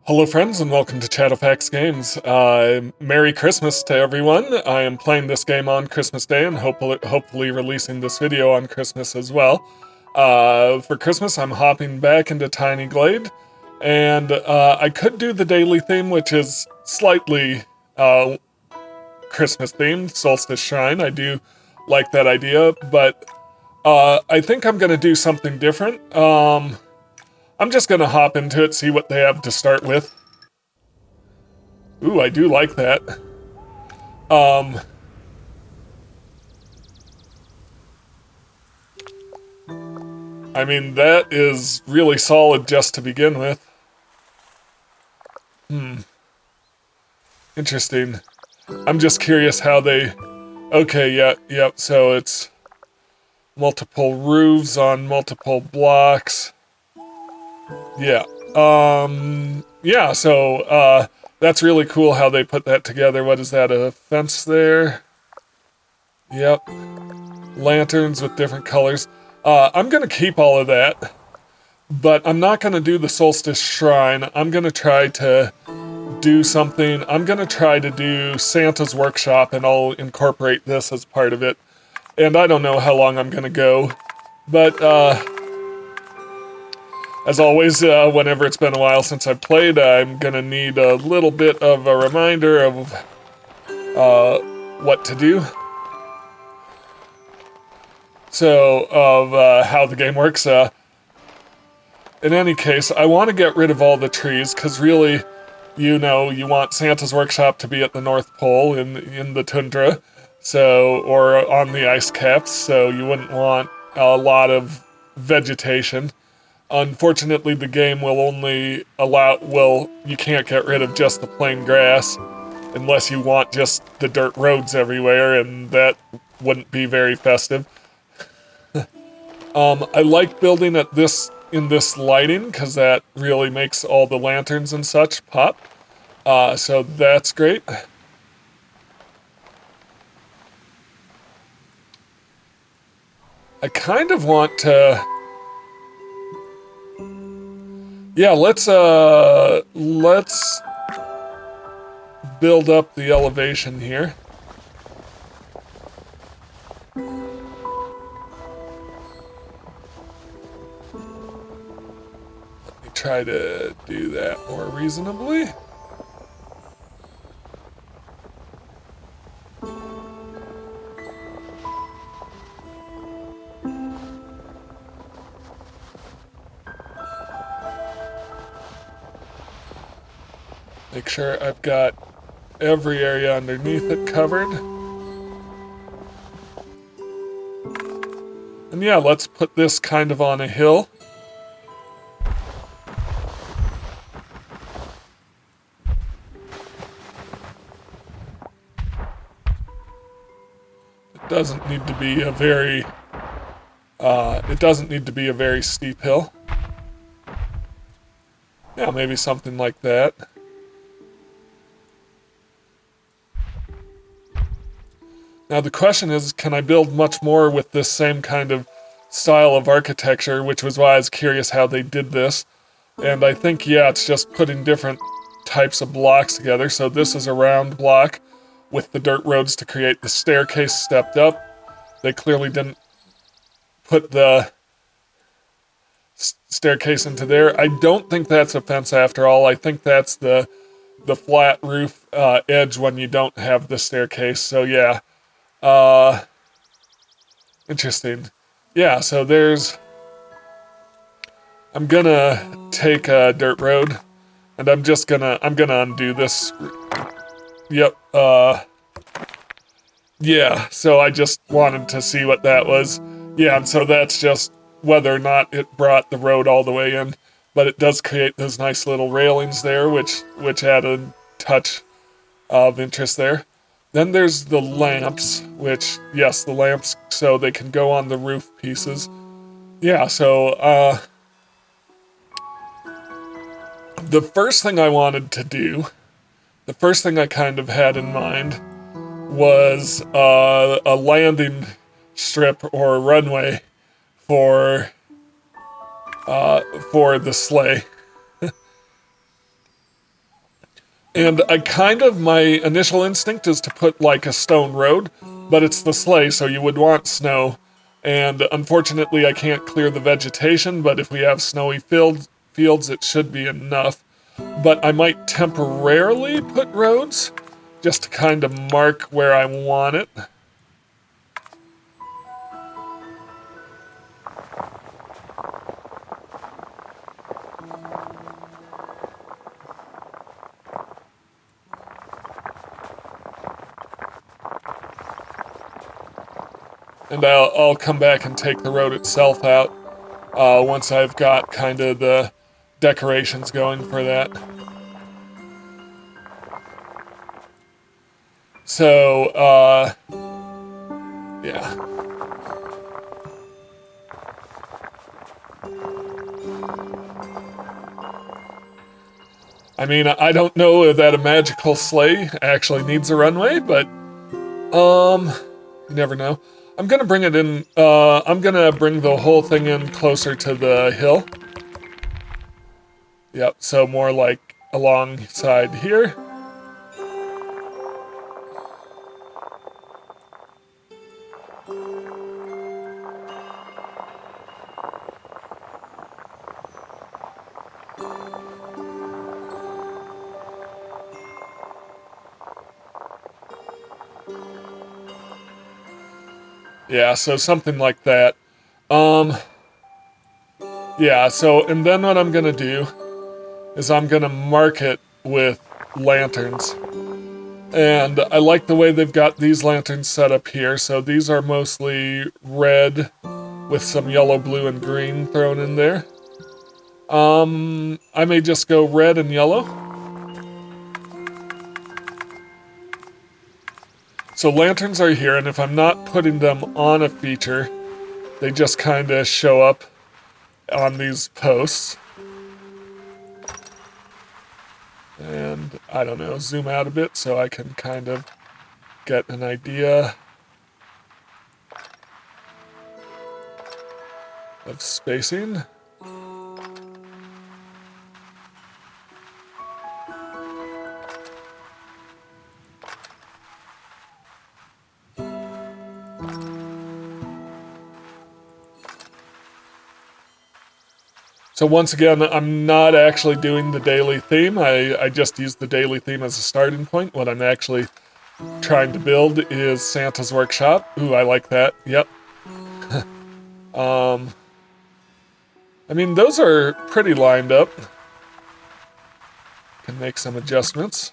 Hello friends and welcome to Chatterfax Games. Merry Christmas to everyone. I am playing this game on Christmas Day and hopefully releasing this video on Christmas as well. For Christmas I'm hopping back into Tiny Glade, and I could do the daily theme, which is slightly Christmas themed, Solstice Shrine. I do like that idea, but I think I'm going to do something different. I'm just gonna hop into it, see what they have to start with. Ooh, I do like that. I mean, that is really solid just to begin with. Interesting. I'm just curious how they... Okay, yep, so it's multiple roofs on multiple blocks. Yeah, yeah, so, that's really cool how they put that together. What is that, a fence there? Yep. Lanterns with different colors. I'm gonna keep all of that, but I'm not gonna do the Solstice Shrine. I'm gonna try to do something. I'm gonna try to do Santa's Workshop, and I'll incorporate this as part of it. And I don't know how long I'm gonna go, but as always, whenever it's been a while since I've played, I'm gonna need a little bit of a reminder of what to do. So, of how the game works. In any case, I want to get rid of all the trees, because really, you know, you want Santa's Workshop to be at the North Pole in the tundra, so, or on the ice caps, so you wouldn't want a lot of vegetation. Unfortunately, the game will only allow, well, you can't get rid of just the plain grass, unless you want just the dirt roads everywhere, and that wouldn't be very festive. I like building at in this lighting, because that really makes all the lanterns and such pop. So that's great. I kind of want to... Yeah, let's build up the elevation here. Try to do that more reasonably. Make sure I've got every area underneath it covered. And yeah, let's put this kind of on a hill. Doesn't need to be a very it doesn't need to be a very steep hill. Yeah, maybe something like that. Now the question is, can I build much more with this same kind of style of architecture, which was why I was curious how they did this. And I think, yeah, it's just putting different types of blocks together. So this is a round block with the dirt roads to create the staircase stepped up. They clearly didn't put the staircase into there. I don't think that's a fence after all. I think that's the flat roof edge when you don't have the staircase. So yeah, interesting. Yeah, so there's... I'm gonna take a dirt road, and I'm gonna undo this. Yep, yeah, so I just wanted to see what that was. Yeah, and so that's just whether or not it brought the road all the way in, but it does create those nice little railings there, which add a touch of interest there. Then there's the lamps, which, yes, the lamps, so they can go on the roof pieces. Yeah, so, the first thing I wanted to do, the first thing I kind of had in mind, was a landing strip or runway for the sleigh. And my initial instinct is to put like a stone road, but it's the sleigh, so you would want snow. And unfortunately, I can't clear the vegetation, but if we have snowy fields, it should be enough. But I might temporarily put roads just to kind of mark where I want it. And I'll come back and take the road itself out once I've got kind of the decorations going for that. So, yeah. I mean, I don't know that a magical sleigh actually needs a runway, but, you never know. I'm gonna bring it in, I'm gonna bring the whole thing in closer to the hill. Yep, so more like alongside here. Yeah, so something like that. Um, yeah, so, and then what I'm gonna do is I'm gonna mark it with lanterns. And I like the way they've got these lanterns set up here. So these are mostly red with some yellow, blue, and green thrown in there. I may just go red and yellow. So lanterns are here, and if I'm not putting them on a feature, they just kind of show up on these posts. And I don't know, zoom out a bit so I can kind of get an idea of spacing. So once again, I'm not actually doing the daily theme. I just used the daily theme as a starting point. What I'm actually trying to build is Santa's Workshop. Ooh, I like that. Yep. I mean, those are pretty lined up. Can make some adjustments.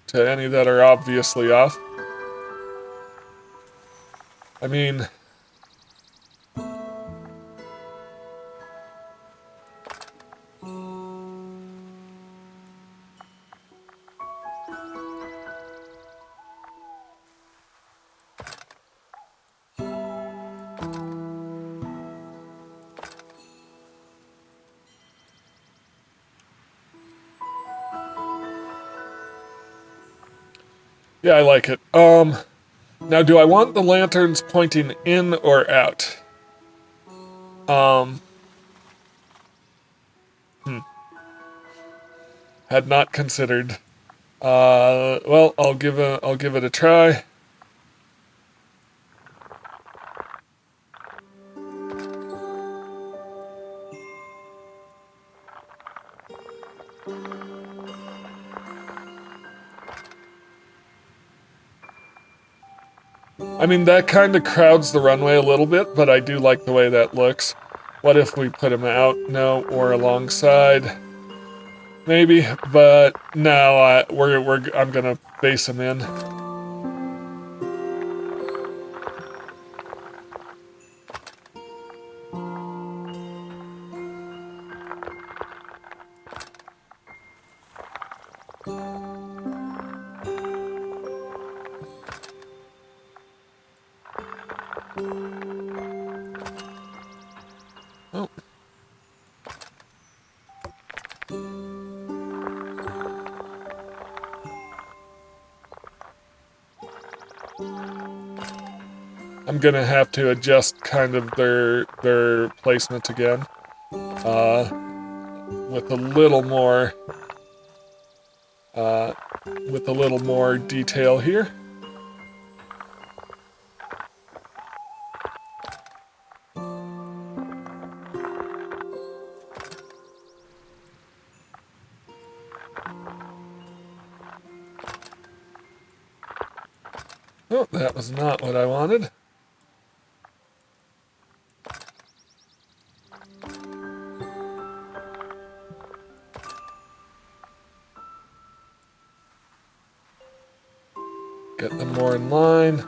To any that are obviously off. I mean, yeah, I like it. Now do I want the lanterns pointing in or out? Had not considered. Well, I'll give it a try. I mean, that kind of crowds the runway a little bit, but I do like the way that looks. What if we put them out? No, or alongside? Maybe, but no, I'm gonna base them in. Oh. I'm gonna have to adjust kind of their placement again, with a little more detail here. Oh, that was not what I wanted. Get them more in line.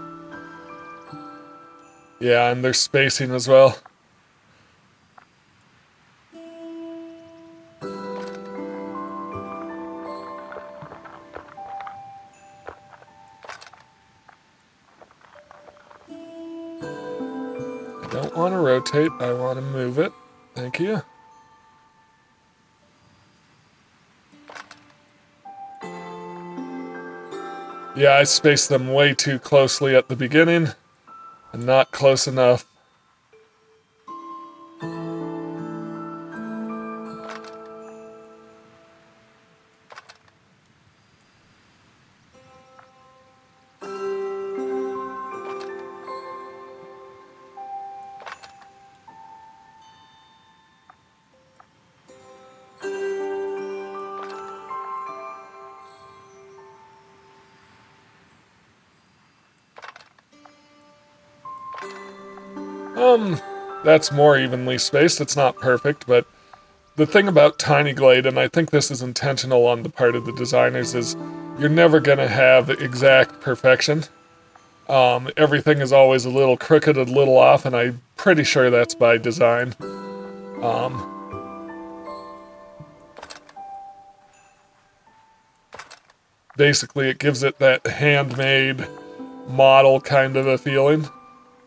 Yeah, and their spacing as well. I don't want to rotate, I want to move it. Thank you. Yeah, I spaced them way too closely at the beginning, and not close enough. That's more evenly spaced. It's not perfect, but the thing about Tiny Glade, and I think this is intentional on the part of the designers, is you're never gonna have exact perfection. Everything is always a little crooked, a little off, and I'm pretty sure that's by design. Basically, it gives it that handmade model kind of a feeling,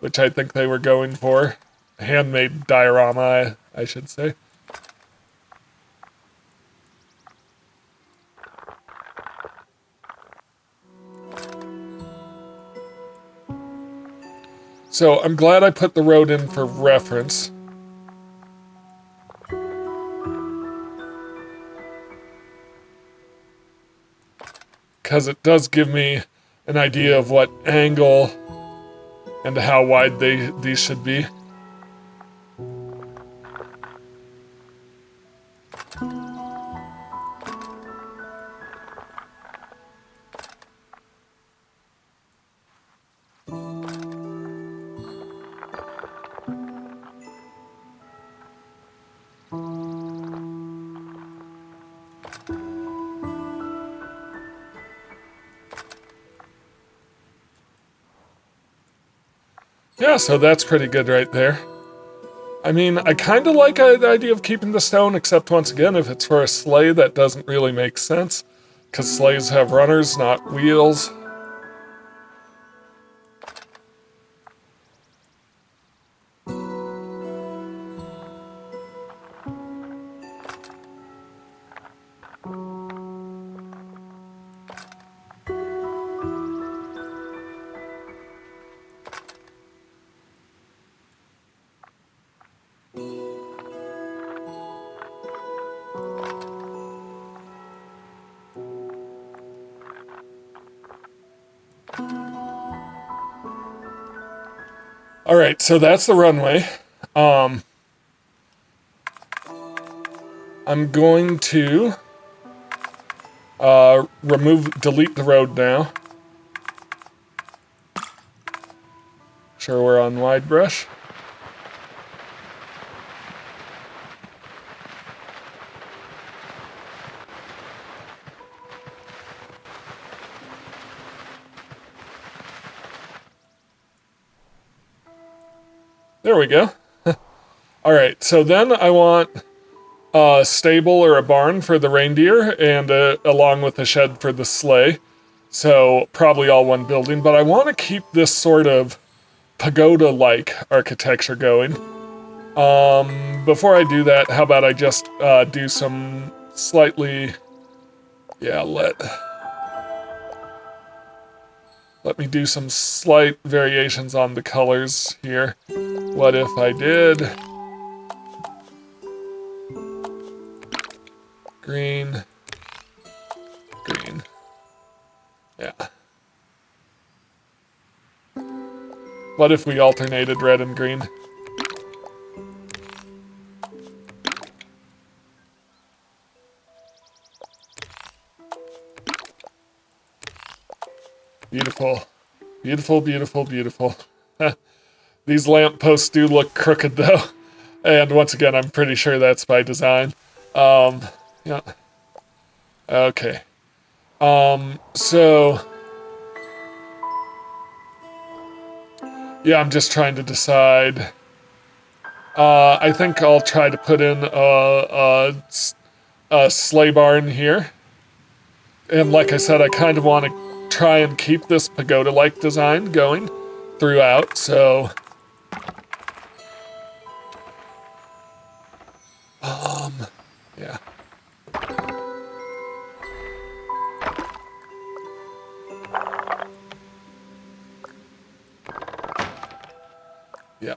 which I think they were going for. Handmade diorama, I should say. So I'm glad I put the road in for reference. Because it does give me an idea of what angle and how wide these should be. Yeah, so that's pretty good right there. I mean, I kind of like the idea of keeping the stone, except once again, if it's for a sleigh, that doesn't really make sense. Because sleighs have runners, not wheels. Alright, so that's the runway. I'm going to delete the road now. Sure, we're on wide brush. There we go. Alright, so then I want a stable or a barn for the reindeer, and along with a shed for the sleigh. So probably all one building, but I want to keep this sort of pagoda-like architecture going. Before I do that, how about I just do some slightly... Yeah, Let me do some slight variations on the colors here. What if I did green, green? Yeah. What if we alternated red and green? Beautiful. Beautiful, beautiful, beautiful. These lampposts do look crooked though. And once again, I'm pretty sure that's by design. Yeah. Okay. So yeah, I'm just trying to decide. I think I'll try to put in a sleigh barn here. And like I said, I kind of want to try and keep this pagoda-like design going throughout, so... yeah. Yeah.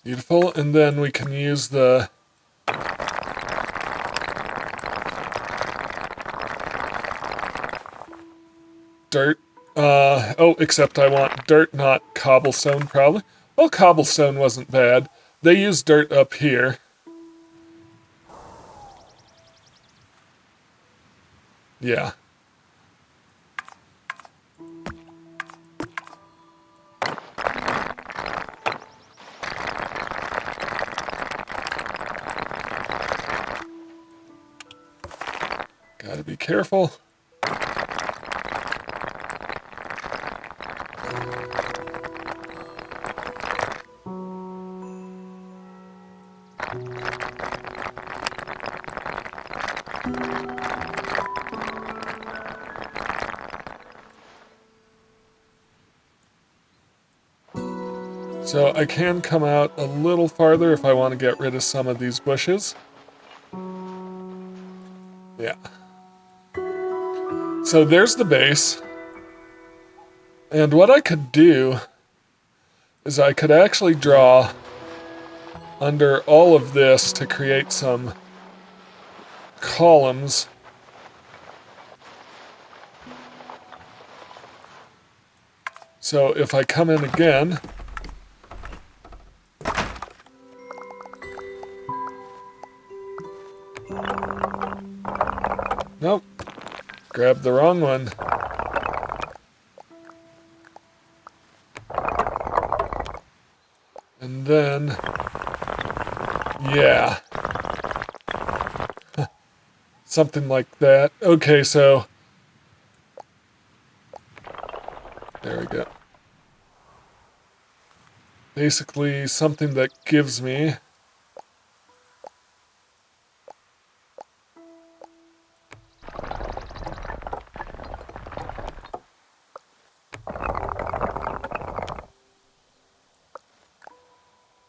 Beautiful, and then we can use the... dirt. Oh, except I want dirt, not cobblestone, probably. Well, cobblestone wasn't bad. They use dirt up here. Yeah. Gotta be careful. So I can come out a little farther if I want to get rid of some of these bushes. Yeah. So there's the base. And what I could do is I could actually draw under all of this to create some columns. So if I come in again, nope, grabbed the wrong one. And then, yeah, something like that. Okay, so there we go. Basically something that gives me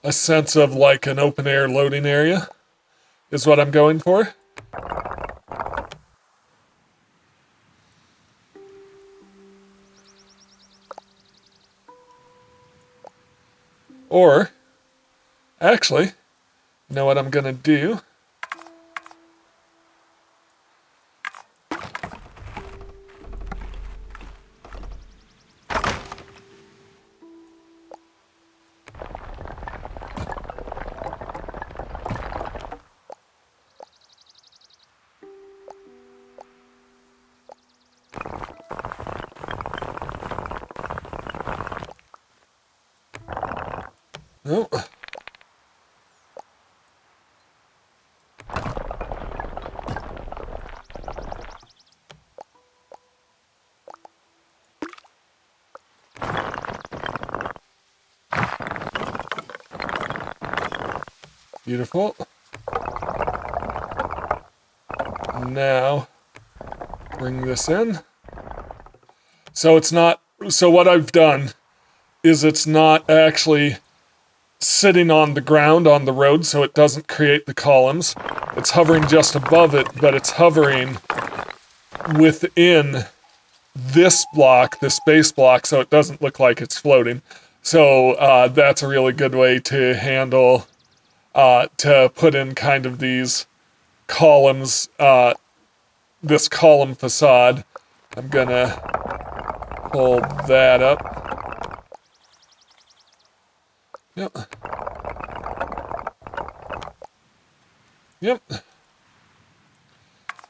a sense of like an open air loading area is what I'm going for. Or, actually, you know what I'm gonna do? No. Beautiful. Now, bring this in. So it's not, so what I've done is it's not actually sitting on the ground on the road, so it doesn't create the columns. It's hovering just above it, but it's hovering within this block, this base block, so it doesn't look like it's floating. So that's a really good way to handle, to put in kind of these columns, this column facade. I'm gonna pull that up. Yep. Yep.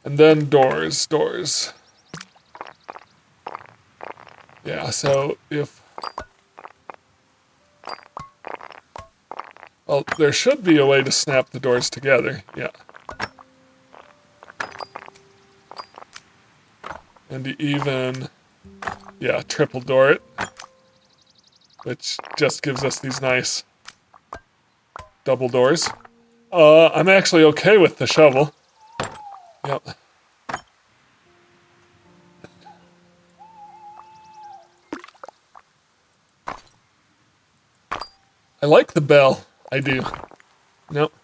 And then doors. Yeah, so if... Well, there should be a way to snap the doors together, yeah. And even, yeah, triple door it, which just gives us these nice double doors. I'm actually okay with the shovel. Yep. I like the bell. I do. Nope.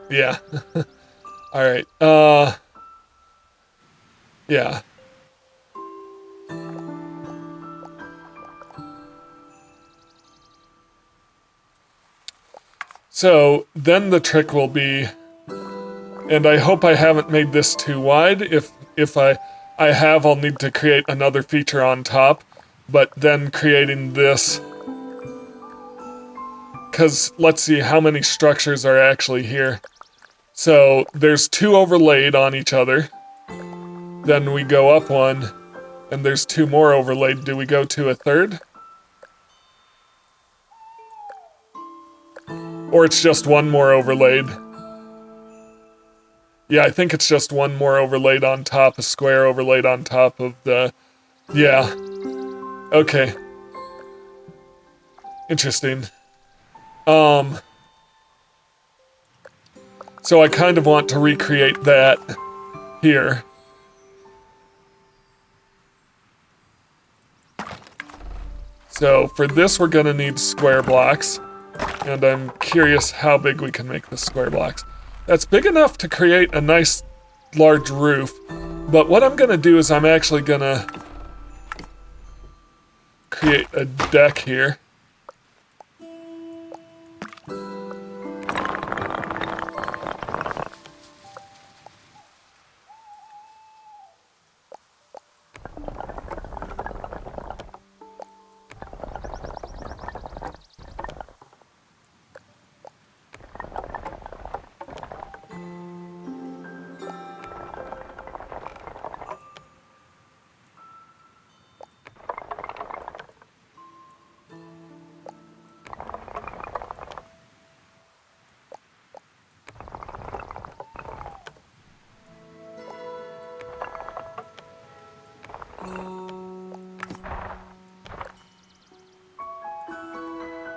Yeah. Alright. Yeah. So, then the trick will be, and I hope I haven't made this too wide. If I have, I'll need to create another feature on top, but then creating this, because let's see how many structures are actually here. So there's 2 overlaid on each other, then we go up 1, and there's 2 more overlaid. Do we go to a 3rd? Or it's just 1 more overlaid? Yeah, I think it's just 1 more overlaid on top, a square overlaid on top of the... Yeah. Okay. Interesting. So I kind of want to recreate that here. So for this we're gonna need square blocks, and I'm curious how big we can make the square blocks. That's big enough to create a nice large roof, but what I'm gonna do is I'm actually gonna create a deck here.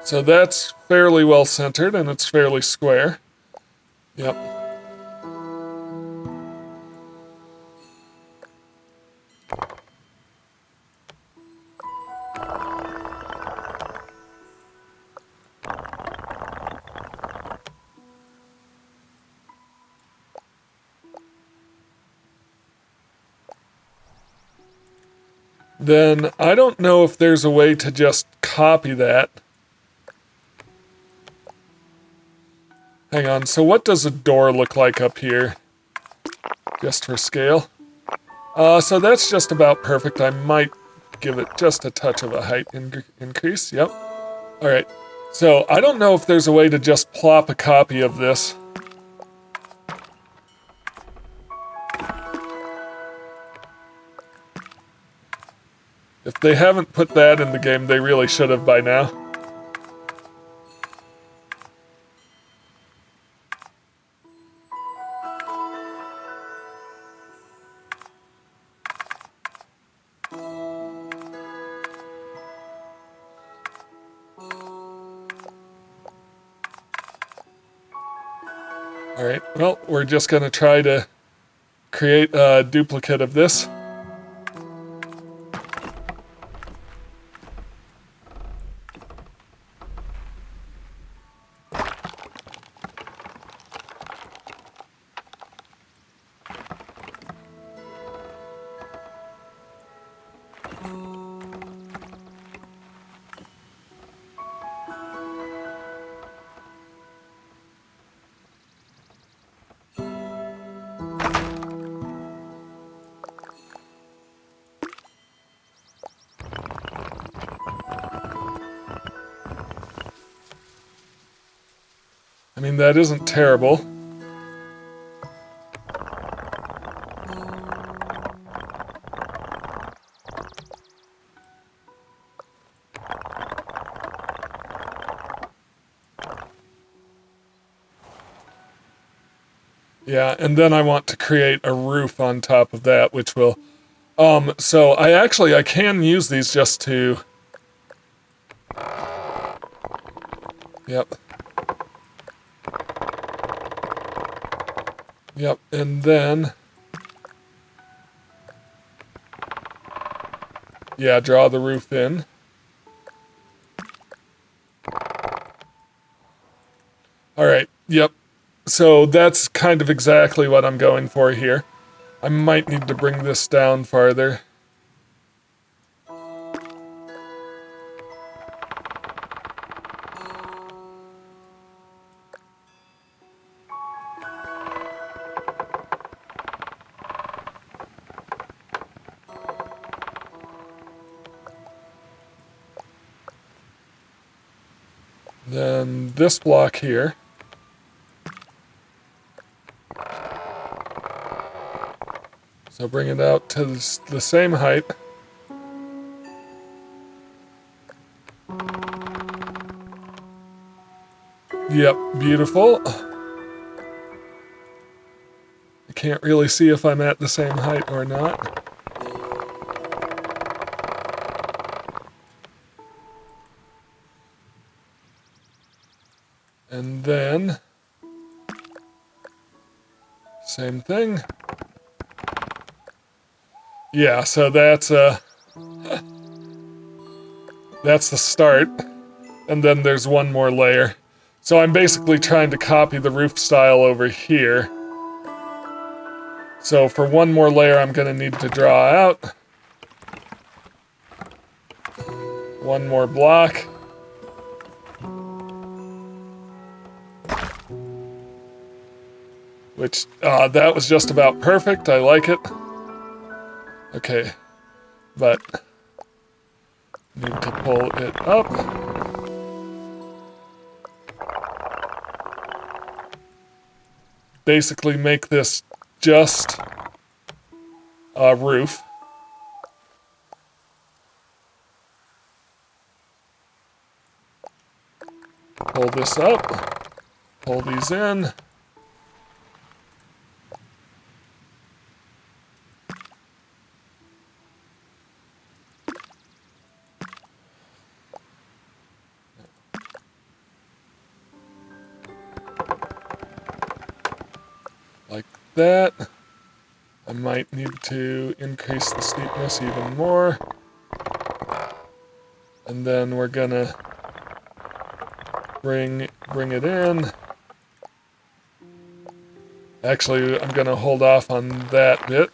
So that's fairly well centered and it's fairly square. Yep. Then I don't know if there's a way to just copy that. Hang on, so what does a door look like up here? Just for scale? So that's just about perfect. I might give it just a touch of a height increase. Yep. Alright. So I don't know if there's a way to just plop a copy of this. If they haven't put that in the game, they really should have by now. All right, well, we're just going to try to create a duplicate of this. I mean, that isn't terrible. Yeah, and then I want to create a roof on top of that, which will... so I can use these just to... Yep. Yep, and then... Yeah, draw the roof in. All right, yep. So that's kind of exactly what I'm going for here. I might need to bring this down farther. Then this block here. So bring it out to the same height. Yep, beautiful. I can't really see if I'm at the same height or not. And then, same thing. Yeah, so that's the start. And then there's one more layer. So I'm basically trying to copy the roof style over here. So for one more layer, I'm going to need to draw out one more block. Which, that was just about perfect. I like it. Okay, but need to pull it up. Basically make this just a roof. Pull this up, pull these in. Like that. I might need to increase the steepness even more. And then we're gonna bring it in. Actually, I'm gonna hold off on that bit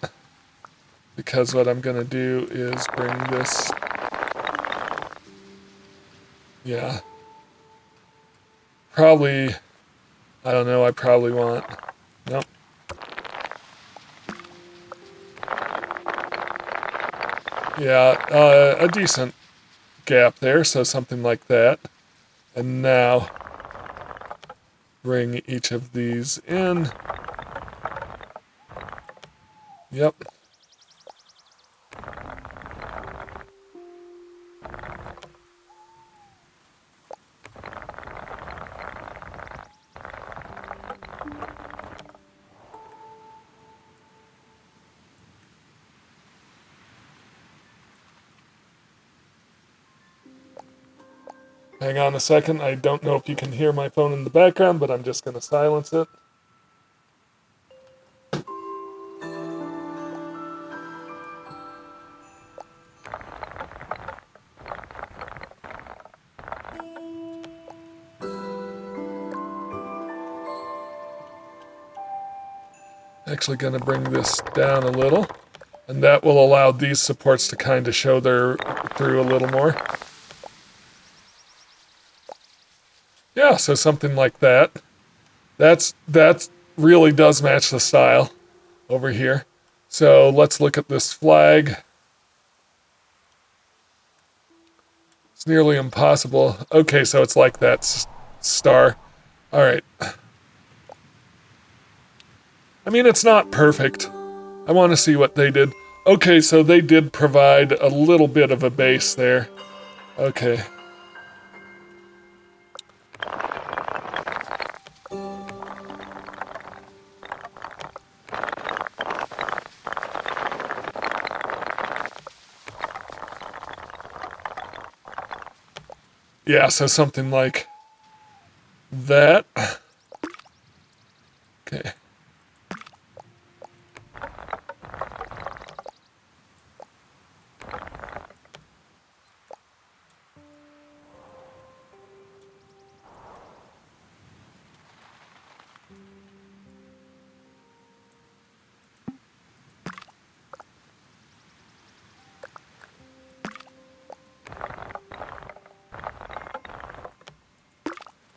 because what I'm gonna do is bring this, yeah, probably, I don't know, I probably want, nope. Yeah, a decent gap there, so something like that. And now, bring each of these in. Yep. Hang on a second, I don't know if you can hear my phone in the background, but I'm just going to silence it. Actually going to bring this down a little, and that will allow these supports to kind of show their through a little more. Yeah, so something like that. That really does match the style over here. So let's look at this flag. It's nearly impossible. Okay, so it's like that star. All right. I mean, it's not perfect. I want to see what they did. Okay, so they did provide a little bit of a base there. Okay. Yeah, so something like that. Okay.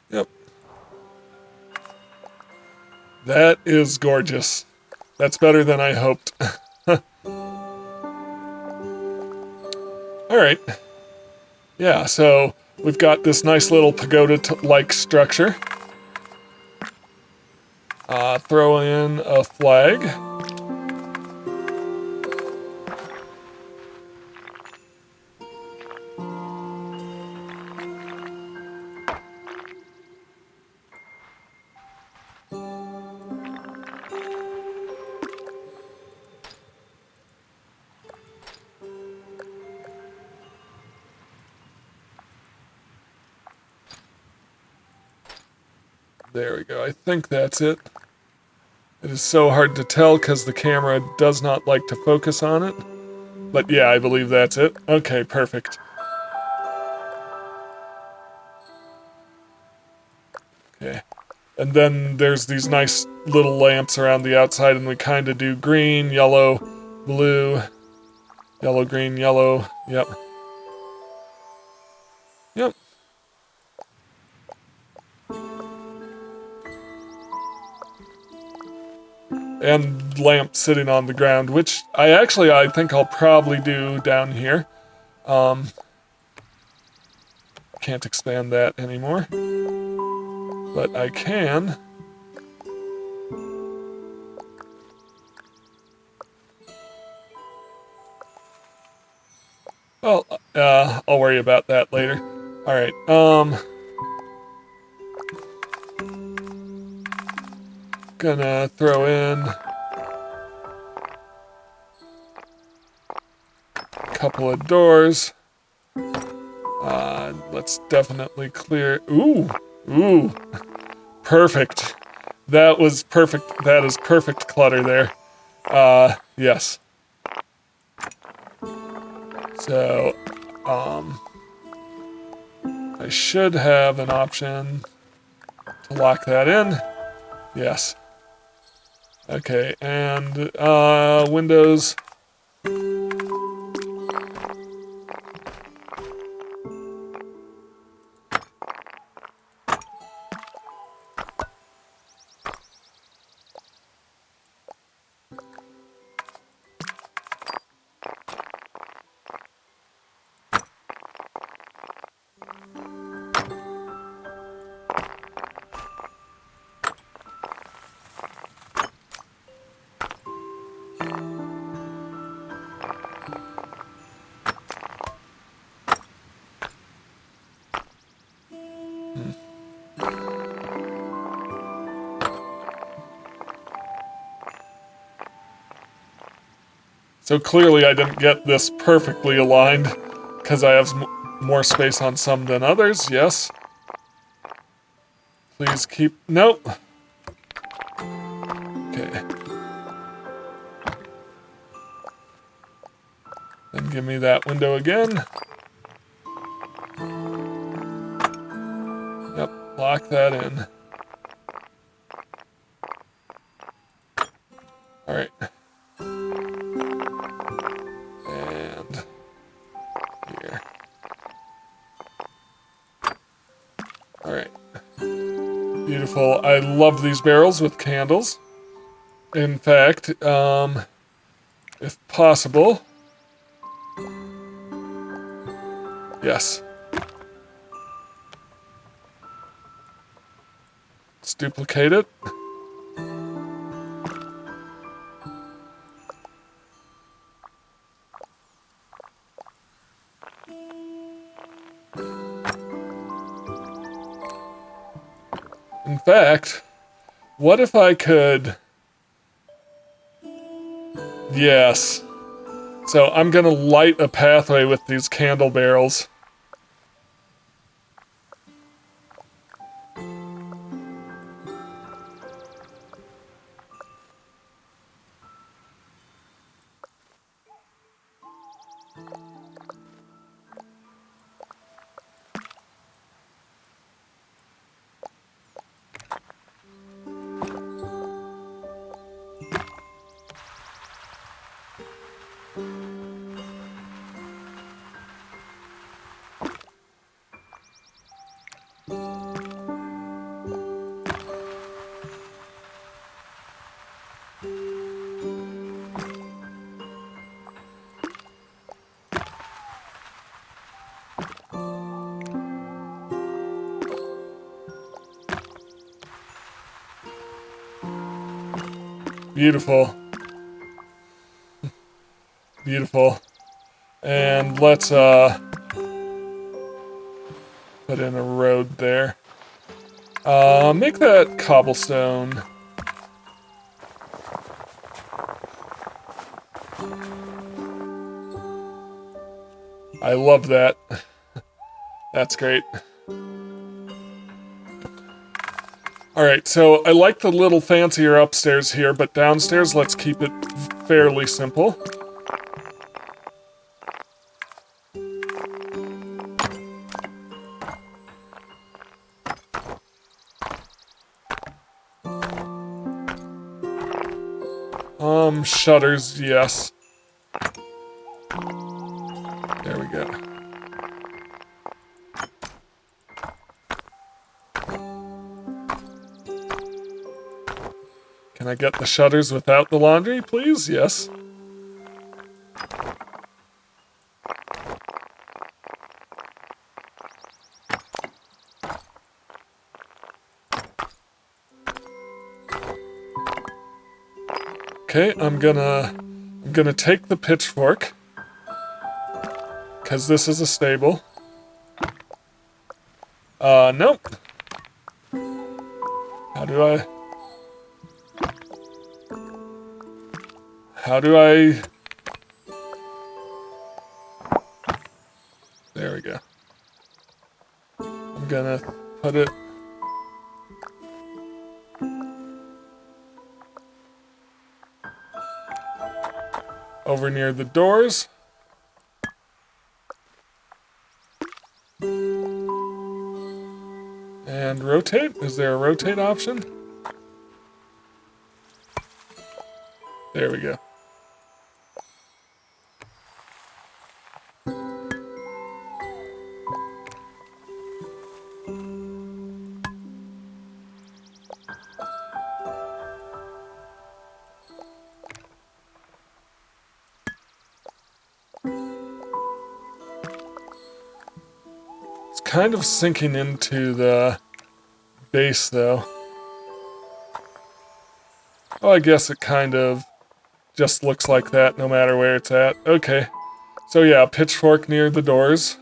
Yep. That is gorgeous. That's better than I hoped. All right. Yeah, so we've got this nice little pagoda-like structure. Throw in a flag. There we go. I think that's it. It is so hard to tell because the camera does not like to focus on it. But yeah, I believe that's it. Okay, perfect. Okay. And then there's these nice little lamps around the outside, and we kind of do green, yellow, blue, yellow, green, yellow. Yep. Yep. And lamp sitting on the ground, which I think I'll probably do down here. Can't expand that anymore. But I can. Well, I'll worry about that later. Alright, gonna throw in a couple of doors. Let's definitely clear. Ooh, perfect. That was perfect. That is perfect clutter there. Yes. So, I should have an option to lock that in. Yes. Okay, and Windows. So clearly I didn't get this perfectly aligned because I have more space on some than others, yes. Please keep, nope. Okay. Then give me that window again. Yep, lock that in. Beautiful. I love these barrels with candles. In fact, if possible, yes. Let's duplicate it. In fact, what if I could... Yes. So I'm gonna light a pathway with these candle barrels. Beautiful. Beautiful. And let's put in a road there. Make that cobblestone. I love that. That's great. Alright, so I like the little fancier upstairs here, but downstairs, let's keep it fairly simple. Shutters, yes. There we go. Can I get the shutters without the laundry, please? Yes. Okay, I'm gonna take the pitchfork, because this is a stable. Nope. How do I... There we go. I'm gonna put it... over near the doors. And rotate? Is there a rotate option? There we go. It's kind of sinking into the base, though. Oh, I guess it kind of just looks like that no matter where it's at. Okay. So yeah, pitchfork near the doors.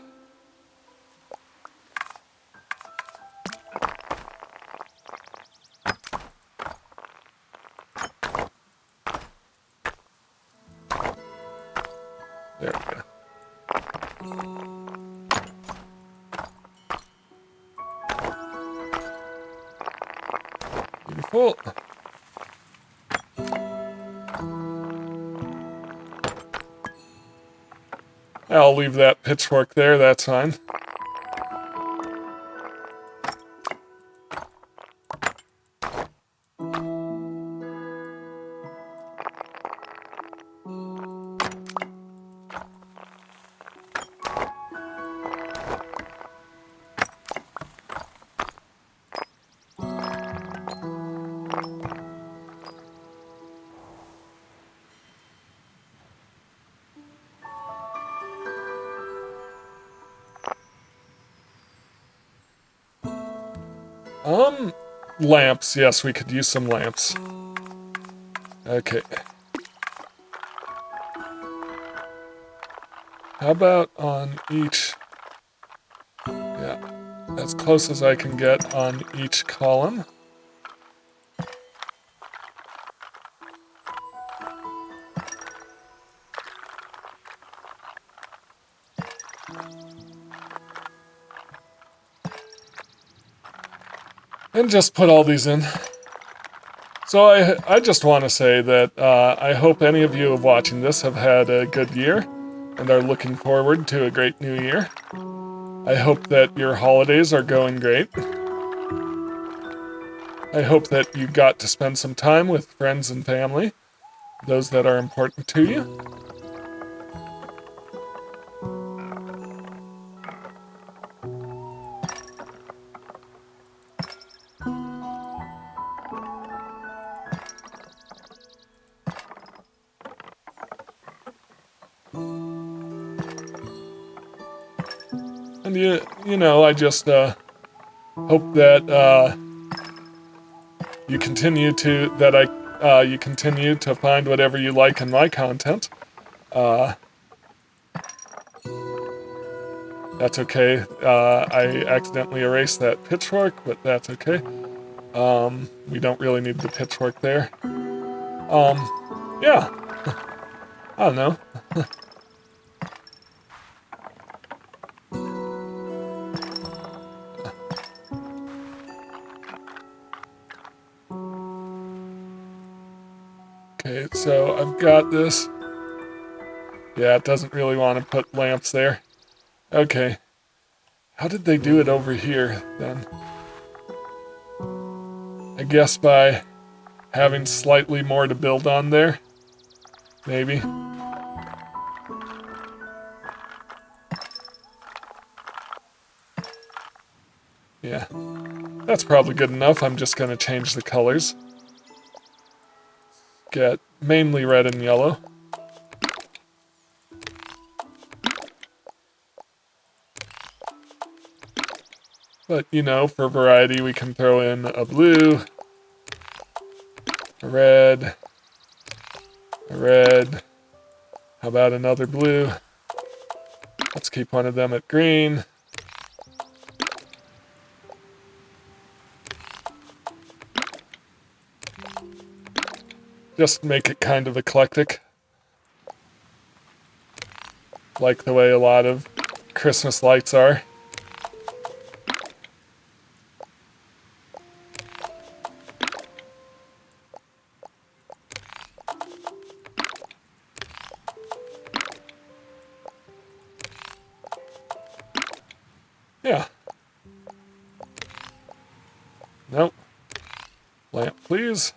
There we go. Beautiful. I'll leave that pitchfork there, that's fine. Lamps. Yes, we could use some lamps. Okay. How about on each... Yeah, as close as I can get on each column. And just put all these in. So I just want to say that I hope any of you watching this have had a good year and are looking forward to a great new year. I hope that your holidays are going great. I hope that you got to spend some time with friends and family, those that are important to you. And you know, I just hope that you continue to find whatever you like in my content. That's okay. I accidentally erased that pitchfork, but that's okay. We don't really need the pitchfork there. Yeah. I don't know. Okay, so I've got this. Yeah, it doesn't really want to put lamps there. Okay. How did they do it over here, then? I guess by having slightly more to build on there. Maybe. Yeah. That's probably good enough. I'm just going to change the colors. Get mainly red and yellow. But, you know, for variety, we can throw in a blue, a red, a red. How about another blue? Let's keep one of them at green. Just make it kind of eclectic. Like the way a lot of Christmas lights are. Yeah. Nope. Lamp, please.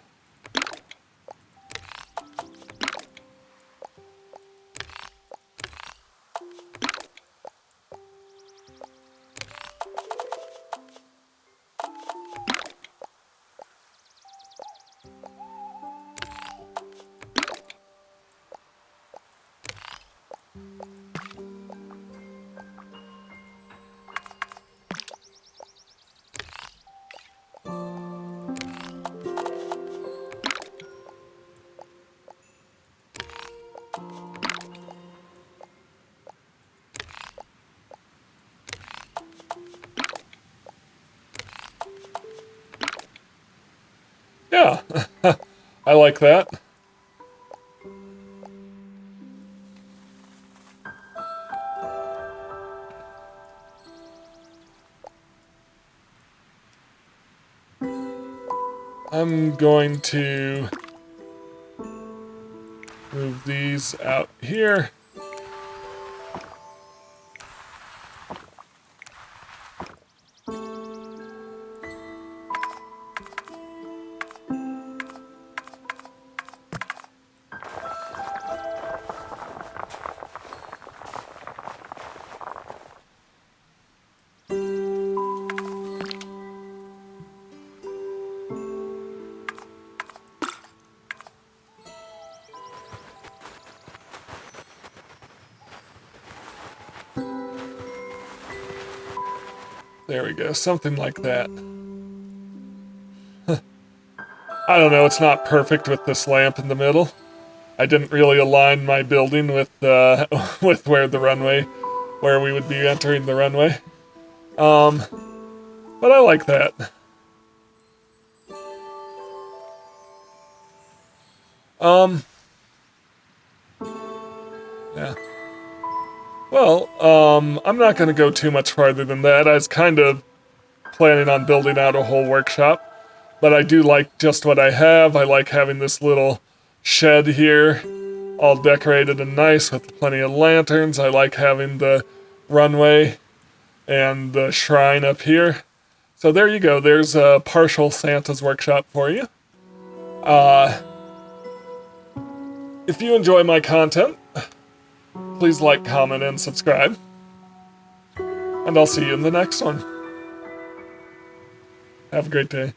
Yeah. I like that. I'm going to move these out here. There we go, something like that. I don't know, it's not perfect with this lamp in the middle. I didn't really align my building with with where we would be entering the runway. But I like that. Yeah. Well, I'm not going to go too much farther than that. I was kind of planning on building out a whole workshop, but I do like just what I have. I like having this little shed here, all decorated and nice with plenty of lanterns. I like having the runway and the shrine up here. So there you go. There's a partial Santa's workshop for you. If you enjoy my content, please like, comment, and subscribe. And I'll see you in the next one. Have a great day.